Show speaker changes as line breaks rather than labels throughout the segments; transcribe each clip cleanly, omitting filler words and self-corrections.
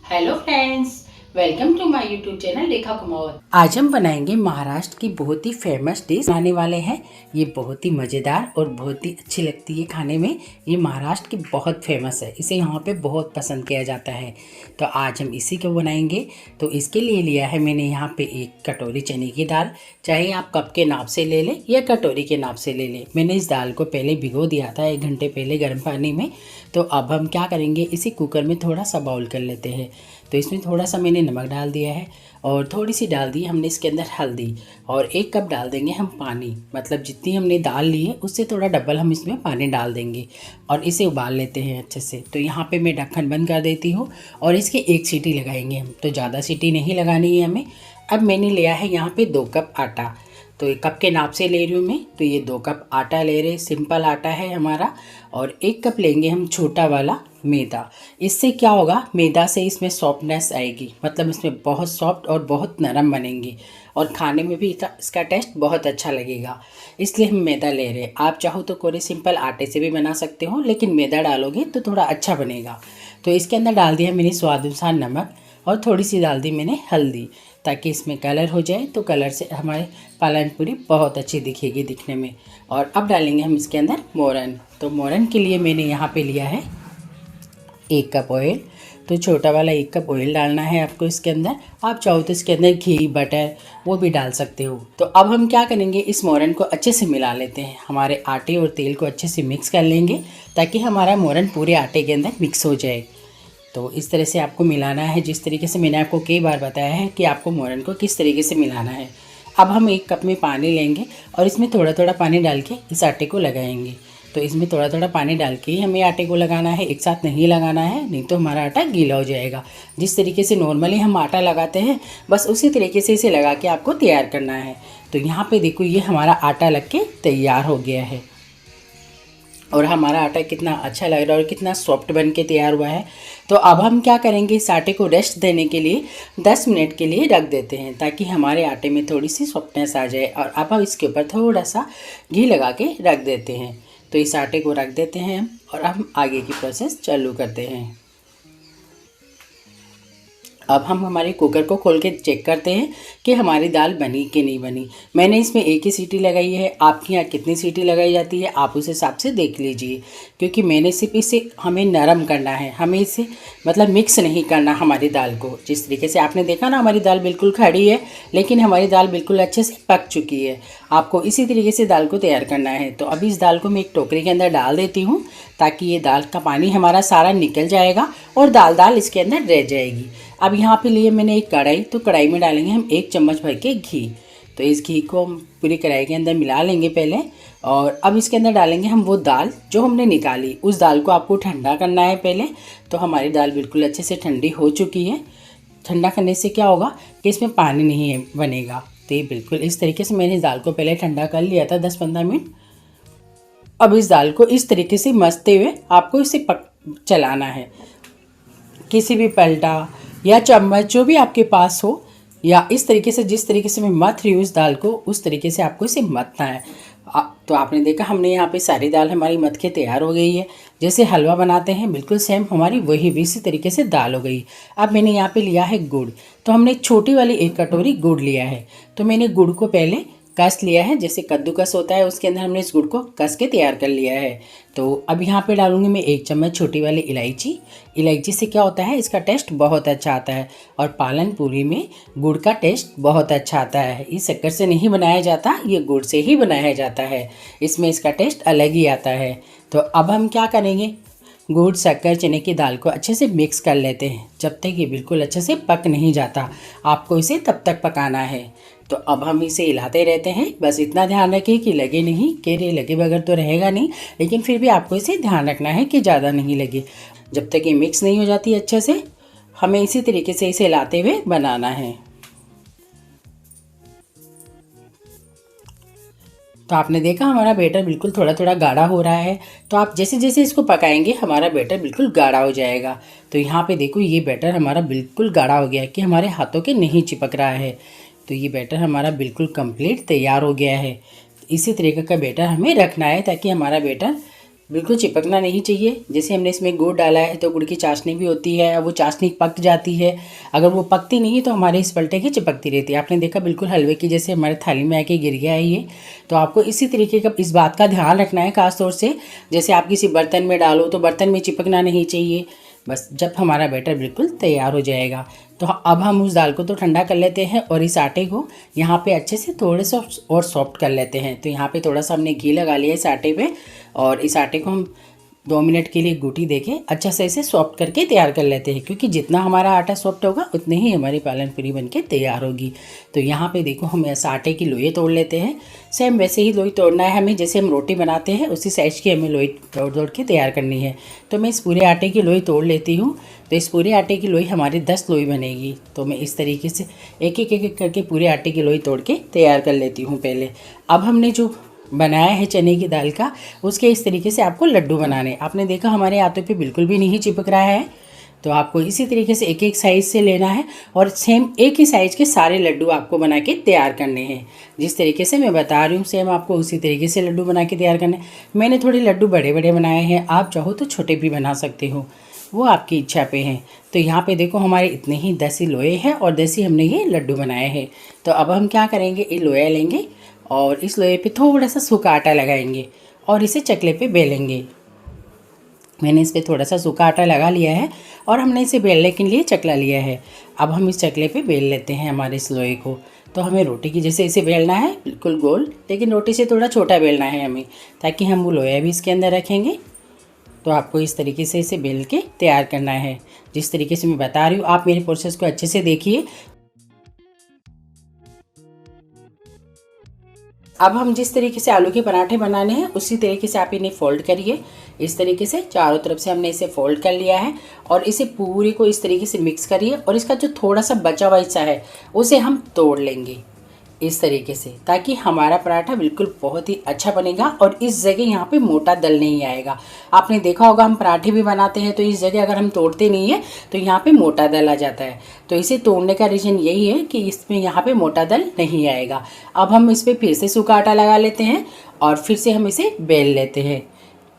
Hello friends, welcome to my YouTube channel Rekha Kumawat. आज हम बनाएंगे महाराष्ट्र की बहुत ही फेमस डिश बनाने वाले हैं। ये बहुत ही मज़ेदार और बहुत ही अच्छी लगती है खाने में। ये महाराष्ट्र की बहुत फेमस है, इसे यहाँ पे बहुत पसंद किया जाता है। तो आज हम इसी को बनाएंगे। तो इसके लिए लिया है मैंने यहाँ पे 1 कटोरी चने की दाल। चाहे आप कप के नाप से ले लें या कटोरी के नाप से ले लें। मैंने इस दाल को पहले भिगो दिया था 1 घंटे पहले गर्म पानी में। तो अब हम क्या करेंगे, इसी कुकर में थोड़ा सा बाउल कर लेते हैं। तो इसमें थोड़ा सा मैंने नमक डाल दिया है और थोड़ी सी डाल दी हमने इसके अंदर हल्दी, और 1 कप डाल देंगे हम पानी। मतलब जितनी हमने दाल ली है उससे थोड़ा डबल हम इसमें पानी डाल देंगे और इसे उबाल लेते हैं अच्छे से। तो यहाँ पे मैं ढक्कन बंद कर देती हूँ और इसकी 1 सीटी लगाएंगे हम। तो ज़्यादा सीटी नहीं लगानी है हमें। अब मैंने लिया है यहाँ पे 2 कप आटा। तो 1 कप के नाप से ले रही हूँ मैं। तो ये 2 कप आटा ले रहे, सिंपल आटा है हमारा। और 1 कप लेंगे हम छोटा वाला मैदा। इससे क्या होगा, मैदा से इसमें सॉफ्टनेस आएगी, मतलब इसमें बहुत सॉफ्ट और बहुत नरम बनेंगी और खाने में भी इसका टेस्ट बहुत अच्छा लगेगा। इसलिए हम मैदा ले रहे हैं। आप चाहो तो कोरे सिंपल आटे से भी बना सकते हो, लेकिन मैदा डालोगे तो थोड़ा अच्छा बनेगा। तो इसके अंदर डाल दिया मैंने स्वाद अनुसार नमक और थोड़ी सी डाल दी मैंने हल्दी, ताकि इसमें कलर हो जाए। तो कलर से हमारे पालन पूरी बहुत अच्छी दिखेगी दिखने में। और अब डालेंगे हम इसके अंदर मोरन। तो मोरन के लिए मैंने यहाँ पे लिया है 1 कप ऑयल। तो छोटा वाला 1 कप ऑयल डालना है आपको इसके अंदर। आप चाहो तो इसके अंदर घी बटर वो भी डाल सकते हो। तो अब हम क्या करेंगे, इस मोरन को अच्छे से मिला लेते हैं। हमारे आटे और तेल को अच्छे से मिक्स कर लेंगे ताकि हमारा मोरन पूरे आटे के अंदर मिक्स हो जाए। तो इस तरह से आपको मिलाना है, जिस तरीके से मैंने आपको कई बार बताया है कि आपको मोरन को किस तरीके से मिलाना है। अब हम 1 कप में पानी लेंगे और इसमें थोड़ा थोड़ा पानी डाल के इस आटे को लगाएंगे। तो इसमें थोड़ा थोड़ा पानी डाल के ही हमें आटे को लगाना है, एक साथ नहीं लगाना है, नहीं तो हमारा आटा गीला हो जाएगा। जिस तरीके से नॉर्मली हम आटा लगाते हैं बस उसी तरीके से इसे लगा के आपको तैयार करना है। तो यहाँ पे देखो, ये हमारा आटा लग के तैयार हो गया है और हमारा आटा कितना अच्छा लग रहा है और कितना सॉफ्ट बन के तैयार हुआ है। तो अब हम क्या करेंगे, इस आटे को रेस्ट देने के लिए 10 मिनट के लिए रख देते हैं, ताकि हमारे आटे में थोड़ी सी सॉफ्टनेस आ जाए। और अब हम इसके ऊपर थोड़ा सा घी लगा के रख देते हैं। तो इस आटे को रख देते हैं हम, और हम आगे की प्रोसेस चालू करते हैं। अब हम हमारे कुकर को खोल के चेक करते हैं कि हमारी दाल बनी कि नहीं बनी। मैंने इसमें 1 ही सीटी लगाई है। आपके यहाँ कितनी सीटी लगाई जाती है आप उस हिसाब से देख लीजिए, क्योंकि मैंने सिर्फ इसे हमें नरम करना है, हमें इसे मतलब मिक्स नहीं करना हमारी दाल को। जिस तरीके से आपने देखा ना, हमारी दाल बिल्कुल खड़ी है लेकिन हमारी दाल बिल्कुल अच्छे से पक चुकी है। आपको इसी तरीके से दाल को तैयार करना है। तो अभी इस दाल को मैं एक टोकरी के अंदर डाल देती हूँ, ताकि ये दाल का पानी हमारा सारा निकल जाएगा और दाल इसके अंदर रह जाएगी। अब यहाँ पे लिए मैंने एक कढ़ाई। तो कढ़ाई में डालेंगे हम 1 चम्मच भर के घी। तो इस घी को हम पूरी कढ़ाई के अंदर मिला लेंगे पहले। और अब इसके अंदर डालेंगे हम वो दाल जो हमने निकाली। उस दाल को आपको ठंडा करना है पहले। तो हमारी दाल बिल्कुल अच्छे से ठंडी हो चुकी है। ठंडा करने से क्या होगा कि इसमें पानी नहीं बनेगा। तो ये बिल्कुल इस तरीके से मैंने इस दाल को पहले ठंडा कर लिया था 10-15 मिनट। अब इस दाल को इस तरीके से मसते हुए आपको इसे चलाना है। किसी भी पलटा या चम्मच जो भी आपके पास हो, या इस तरीके से जिस तरीके से मैं मथ रही हूँ इस दाल को, उस तरीके से आपको इसे मथना है। तो आपने देखा हमने यहाँ पे सारी दाल हमारी मथ के तैयार हो गई है। जैसे हलवा बनाते हैं बिल्कुल सेम हमारी वही भी इसी तरीके से दाल हो गई। अब मैंने यहाँ पे लिया है गुड़। तो हमने छोटी वाली 1 कटोरी गुड़ लिया है। तो मैंने गुड़ को पहले कस लिया है, जैसे कद्दूकस होता है उसके अंदर हमने इस गुड़ को कस के तैयार कर लिया है। तो अब यहाँ पे डालूंगी मैं 1 चम्मच छोटी वाली इलायची। इलायची से क्या होता है, इसका टेस्ट बहुत अच्छा आता है। और पालन पूरी में गुड़ का टेस्ट बहुत अच्छा आता है। ये शक्कर से नहीं बनाया जाता, ये गुड़ से ही बनाया जाता है। इसमें इसका टेस्ट अलग ही आता है। तो अब हम क्या करेंगे, गुड़ शक्कर चने की दाल को अच्छे से मिक्स कर लेते हैं। जब तक ये बिल्कुल अच्छे से पक नहीं जाता आपको इसे तब तक पकाना है। तो अब हम इसे हिलाते रहते हैं। बस इतना ध्यान रखिए कि लगे नहीं, केरे लगे बगैर तो रहेगा नहीं, लेकिन फिर भी आपको इसे ध्यान रखना है कि ज़्यादा नहीं लगे। जब तक ये मिक्स नहीं हो जाती अच्छे से, हमें इसी तरीके से इसे हिलाते हुए बनाना है। तो आपने देखा हमारा बैटर बिल्कुल थोड़ा थोड़ा गाढ़ा हो रहा है। तो आप जैसे जैसे इसको पकाएंगे हमारा बैटर बिल्कुल गाढ़ा हो जाएगा। तो यहाँ पे देखो, ये बैटर हमारा बिल्कुल गाढ़ा हो गया है कि हमारे हाथों के नहीं चिपक रहा है। तो ये बैटर हमारा बिल्कुल कंप्लीट तैयार हो गया है। इसी तरीके का बैटर हमें रखना है, ताकि हमारा बैटर बिल्कुल चिपकना नहीं चाहिए। जैसे हमने इसमें गुड़ डाला है तो गुड़ की चाशनी भी होती है, वो चाशनी पक जाती है। अगर वो पकती नहीं है तो हमारे इस पलटे की चिपकती रहती है। आपने देखा बिल्कुल हलवे की जैसे हमारे थाली में आके गिर गया है ये। तो आपको इसी तरीके का इस बात का ध्यान रखना है खास तौर से। जैसे आप किसी बर्तन में डालो तो बर्तन में चिपकना नहीं चाहिए। बस जब हमारा बैटर बिल्कुल तैयार हो जाएगा तो अब हम उस दाल को तो ठंडा कर लेते हैं और इस आटे को यहाँ पे अच्छे से थोड़े से और सॉफ्ट कर लेते हैं। तो यहाँ पे थोड़ा सा हमने घी लगा लिया इस आटे पे और इस आटे को हम 2 मिनट के लिए घुटी देके अच्छा से इसे सॉफ्ट करके तैयार कर लेते हैं, क्योंकि जितना हमारा आटा सॉफ्ट होगा उतनी ही हमारी पालन पूरी बनके तैयार होगी। तो यहाँ पे देखो हम इस आटे की लोई तोड़ लेते हैं। सेम वैसे ही लोई तोड़ना है हमें, जैसे हम रोटी बनाते हैं उसी साइज की हमें लोई तोड़ के तैयार करनी है। तो मैं इस पूरे आटे की लोई तोड़ लेती हूँ। तो इस पूरे आटे की लोई हमारी 10 लोई बनेगी। तो मैं इस तरीके से एक एक करके पूरे आटे की लोई तोड़ के तैयार कर लेती हूँ पहले। अब हमने जो बनाया है चने की दाल का, उसके इस तरीके से आपको लड्डू बनाने। आपने देखा हमारे हाथों पे बिल्कुल भी नहीं चिपक रहा है। तो आपको इसी तरीके से एक एक साइज़ से लेना है और सेम एक ही साइज़ के सारे लड्डू आपको बना के तैयार करने हैं। जिस तरीके से मैं बता रही हूँ सेम आपको उसी तरीके से लड्डू बना के तैयार करने हैं। मैंने थोड़े लड्डू बड़े बड़े बनाए हैं, आप चाहो तो छोटे भी बना सकते हो, वो आपकी इच्छा पे है। तो यहाँ पे देखो हमारे इतने ही 10 ही लोए हैं और 10 ही हमने ये लड्डू बनाए हैं। तो अब हम क्या करेंगे, ये लोया लेंगे और इस लोहे पे थोड़ा सा सूखा आटा लगाएंगे और इसे चकले पे बेलेंगे। मैंने इस पर थोड़ा सा सूखा आटा लगा लिया है और हमने इसे बेलने के लिए चकला लिया है। अब हम इस चकले पे बेल लेते हैं हमारे इस लोहे को। तो हमें रोटी की जैसे इसे बेलना है बिल्कुल गोल, लेकिन रोटी से थोड़ा छोटा बेलना है हमें, ताकि हम वो लोया भी इसके अंदर रखेंगे। तो आपको इस तरीके से इसे बेल के तैयार करना है। जिस तरीके से मैं बता रही हूँ आप मेरे प्रोसेस को अच्छे से देखिए। अब हम जिस तरीके से आलू के पराठे बनाने हैं उसी तरीके से आप इन्हें फोल्ड करिए। इस तरीके से चारों तरफ से हमने इसे फोल्ड कर लिया है और इसे पूरी को इस तरीके से मिक्स करिए और इसका जो थोड़ा सा बचा हुआ हिस्सा है उसे हम तोड़ लेंगे इस तरीके से, ताकि हमारा पराठा बिल्कुल बहुत ही अच्छा बनेगा और इस जगह यहाँ पे मोटा दल नहीं आएगा। आपने देखा होगा हम पराठे भी बनाते हैं तो इस जगह अगर हम तोड़ते नहीं है तो यहाँ पे मोटा दल आ जाता है। तो इसे तोड़ने का रीज़न यही है कि इसमें यहाँ पे मोटा दल नहीं आएगा। अब हम इस पर फिर से सूखा आटा लगा लेते हैं और फिर से हम इसे बेल लेते हैं।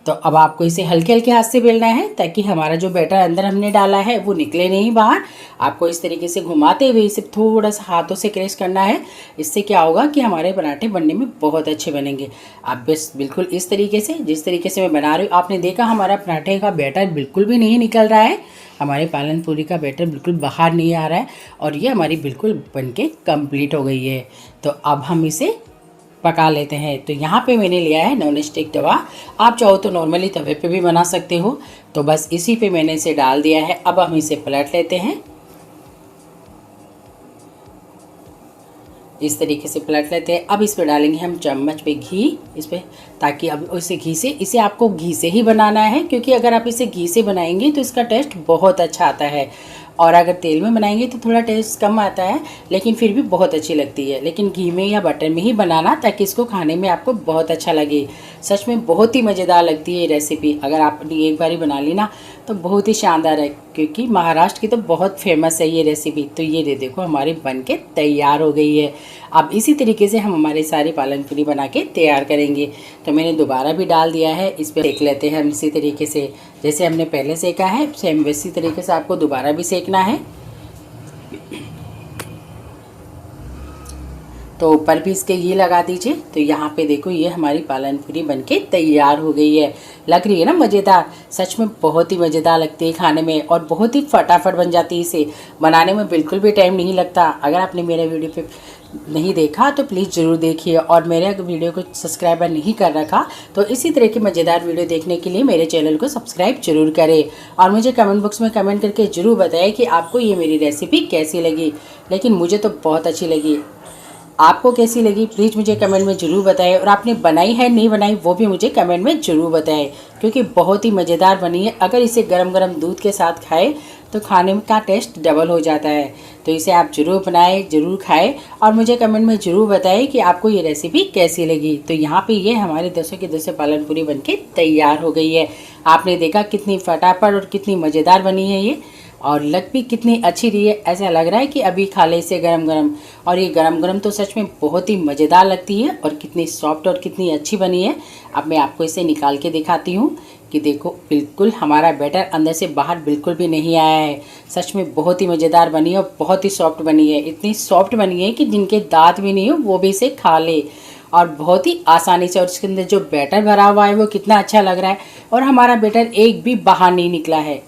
तो अब आपको इसे हल्के हल्के हाथ से बेलना है ताकि हमारा जो बैटर अंदर हमने डाला है वो निकले नहीं बाहर। आपको इस तरीके से घुमाते हुए इसे थोड़ा सा हाथों से क्रैश करना है। इससे क्या होगा कि हमारे पराठे बनने में बहुत अच्छे बनेंगे। आप बस बिल्कुल इस तरीके से, जिस तरीके से मैं बना रही हूँ, आपने देखा हमारा पराठे का बैटर बिल्कुल भी नहीं निकल रहा है, हमारे पालन पूरी का बैटर बिल्कुल बाहर नहीं आ रहा है और ये हमारी बिल्कुल बनके कंप्लीट हो गई है। तो अब हम इसे पका लेते हैं। तो यहाँ पे मैंने लिया है नॉन स्टिक तवा, आप चाहो तो नॉर्मली तवे पे भी बना सकते हो। तो बस इसी पे मैंने इसे डाल दिया है। अब हम इसे पलट लेते हैं, इस तरीके से पलट लेते हैं। अब इस पर डालेंगे हम चम्मच पे घी इस पर, ताकि अब इसे घी से, इसे आपको घी से ही बनाना है, क्योंकि अगर आप इसे घी से बनाएंगे तो इसका टेस्ट बहुत अच्छा आता है और अगर तेल में बनाएंगे तो थोड़ा टेस्ट कम आता है, लेकिन फिर भी बहुत अच्छी लगती है। लेकिन घी में या बटर में ही बनाना ताकि इसको खाने में आपको बहुत अच्छा लगे। सच में बहुत ही मज़ेदार लगती है ये रेसिपी। अगर आपने एक बार ही बना ली ना तो बहुत ही शानदार है, क्योंकि महाराष्ट्र की तो बहुत फेमस है ये रेसिपी। तो ये देखो हमारी बन के तैयार हो गई है। अब इसी तरीके से हम हमारे सारे पालन पूरी बना के तैयार करेंगे। तो मैंने दोबारा भी डाल दिया है, इस पर सेक लेते हैं हम इसी तरीके से, जैसे हमने पहले सेका है सेम वैसी तरीके से आपको दोबारा भी सेकना है। तो ऊपर भी इसके ये लगा दीजिए। तो यहाँ पे देखो ये हमारी पालन पूरी बनके तैयार हो गई है। लग रही है ना मज़ेदार, सच में बहुत ही मज़ेदार लगती है खाने में और बहुत ही फटाफट बन जाती है। इसे बनाने में बिल्कुल भी टाइम नहीं लगता। अगर आपने मेरे वीडियो पे नहीं देखा तो प्लीज़ ज़रूर देखिए और मेरे वीडियो को सब्सक्राइबर नहीं कर रखा तो इसी तरह की मज़ेदार वीडियो देखने के लिए मेरे चैनल को सब्सक्राइब जरूर करें और मुझे कमेंट बॉक्स में कमेंट करके ज़रूर बताएं कि आपको ये मेरी रेसिपी कैसी लगी। लेकिन मुझे तो बहुत अच्छी लगी, आपको कैसी लगी प्लीज़ मुझे कमेंट में ज़रूर बताएं और आपने बनाई है नहीं बनाई वो भी मुझे कमेंट में ज़रूर बताएं, क्योंकि बहुत ही मज़ेदार बनी है। अगर इसे गरम गरम दूध के साथ खाएं तो खाने का टेस्ट डबल हो जाता है। तो इसे आप ज़रूर बनाएं, ज़रूर खाएं और मुझे कमेंट में ज़रूर बताएं कि आपको ये रेसिपी कैसी लगी। तो यहाँ पे ये हमारे 10 की 10 पालन पूरी बनके तैयार हो गई है। आपने देखा कितनी फटाफट और कितनी मज़ेदार बनी है ये और लग भी कितनी अच्छी रही है, ऐसा लग रहा है कि अभी खा ले इसे गरम गरम। और ये गरम गरम तो सच में बहुत ही मज़ेदार लगती है और कितनी सॉफ्ट और कितनी अच्छी बनी है। अब मैं आपको इसे निकाल के दिखाती हूँ कि देखो बिल्कुल हमारा बैटर अंदर से बाहर बिल्कुल भी नहीं आया है। सच में बहुत ही मज़ेदार बनी है और बहुत ही सॉफ्ट बनी है। इतनी सॉफ्ट बनी है कि जिनके दांत भी नहीं हो वो भी इसे खा ले, और बहुत ही आसानी से। और इसके अंदर जो बैटर भरा हुआ है वो कितना अच्छा लग रहा है, और हमारा बैटर एक भी बाहर नहीं निकला है।